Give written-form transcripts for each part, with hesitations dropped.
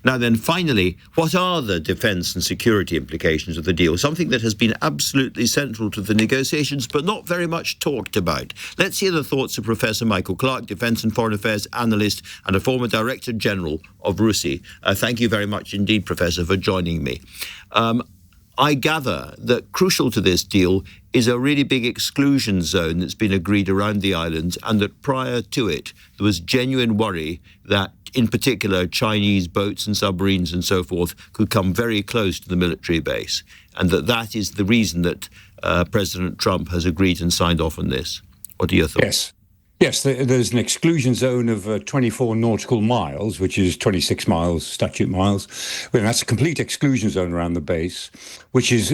Now then, finally, what are the defence and security implications of the deal? Something that has been absolutely central to the negotiations, but not very much talked about. Let's hear the thoughts of Professor Michael Clarke, Defence and Foreign Affairs analyst and a former Director General of RUSI. Thank you very much indeed, Professor, for joining me. I gather that crucial to this deal is a really big exclusion zone that's been agreed around the islands, and that prior to it, there was genuine worry that, in particular, Chinese boats and submarines and so forth could come very close to the military base, and that is the reason that President Trump has agreed and signed off on this. What are your thoughts? Yes, there's an exclusion zone of 24 nautical miles, which is 26 miles, statute miles. Well, that's a complete exclusion zone around the base, which is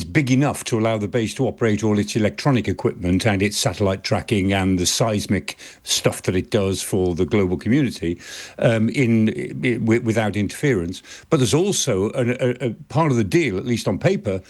big enough to allow the base to operate all its electronic equipment and its satellite tracking and the seismic stuff that it does for the global community without interference. But there's also a part of the deal, at least on paper,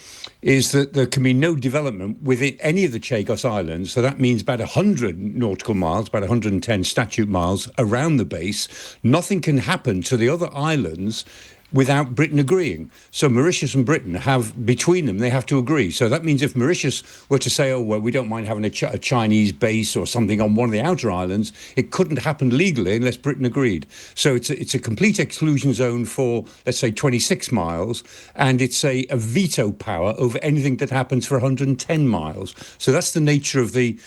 is that there can be no development within any of the Chagos Islands. So that means about 100 nautical miles, about 110 statute miles around the base. Nothing can happen to the other islands without Britain agreeing. So Mauritius and Britain have, between them, they have to agree. So that means if Mauritius were to say, oh, well, we don't mind having a Chinese base or something on one of the outer islands, it couldn't happen legally unless Britain agreed. So it's a complete exclusion zone for, let's say, 26 miles, and it's a veto power over anything that happens for 110 miles. So that's the nature of the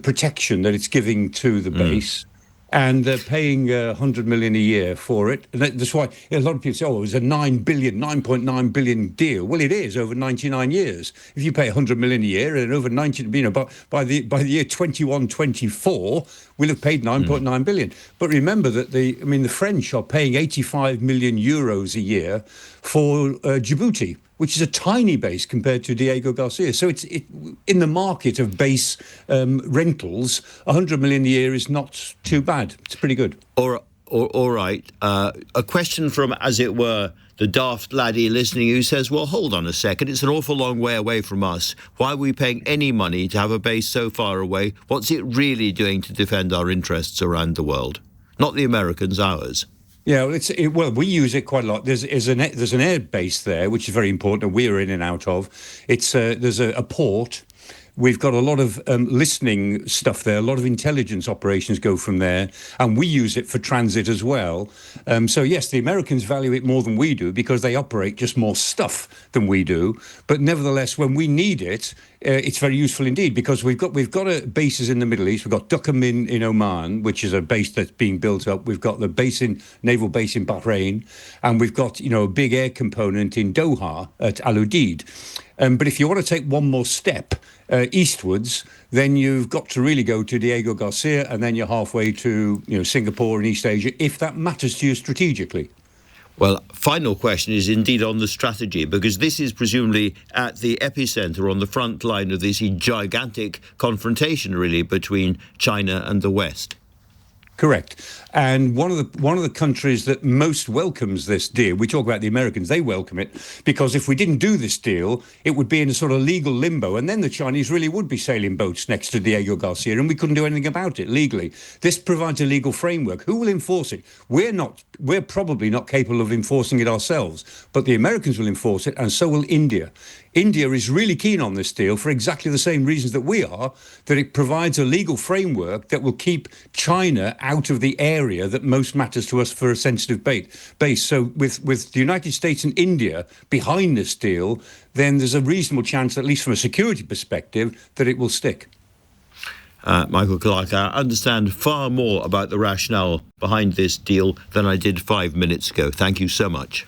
protection that it's giving to the base. And they're paying 100 million a year for it. And that's why a lot of people say, oh, it was a 9.9 billion deal. Well, it is over 99 years. If you pay 100 million a year and over 90, by the year 21-24, we'll have paid 9.9 billion. But remember that the French are paying 85 million euros a year for Djibouti, which is a tiny base compared to Diego Garcia. So it's in the market of base rentals, 100 million a year is not too bad. It's pretty good. All right. A question from, as it were, the daft laddie listening who says, well, hold on a second, it's an awful long way away from us. Why are we paying any money to have a base so far away? What's it really doing to defend our interests around the world? Not the Americans, ours. Yeah, well, we use it quite a lot. There's an air base there, which is very important, and we're in and out of. There's a port. We've got a lot of listening stuff there. A lot of intelligence operations go from there, and we use it for transit as well. So yes, the Americans value it more than we do because they operate just more stuff than we do. But nevertheless, when we need it, it's very useful indeed, because we've got bases in the Middle East. We've got Duqm in Oman, which is a base that's being built up. We've got the naval base in Bahrain, and we've got a big air component in Doha at Al Udeid. But if you want to take one more step eastwards, then you've got to really go to Diego Garcia, and then you're halfway to Singapore and East Asia, if that matters to you strategically. Well, final question is indeed on the strategy, because this is presumably at the epicenter, on the front line of this gigantic confrontation, really, between China and the West. Correct. And one of the countries that most welcomes this deal, we talk about the Americans, they welcome it, because if we didn't do this deal, it would be in a sort of legal limbo, and then the Chinese really would be sailing boats next to Diego Garcia, and we couldn't do anything about it legally. This provides a legal framework. Who will enforce it? We're probably not capable of enforcing it ourselves, but the Americans will enforce it, and so will India. India is really keen on this deal for exactly the same reasons that we are, that it provides a legal framework that will keep China out of the area that most matters to us for a sensitive base. So with the United States and India behind this deal, then there's a reasonable chance, at least from a security perspective, that it will stick. Michael Clarke, I understand far more about the rationale behind this deal than I did 5 minutes ago. Thank you so much.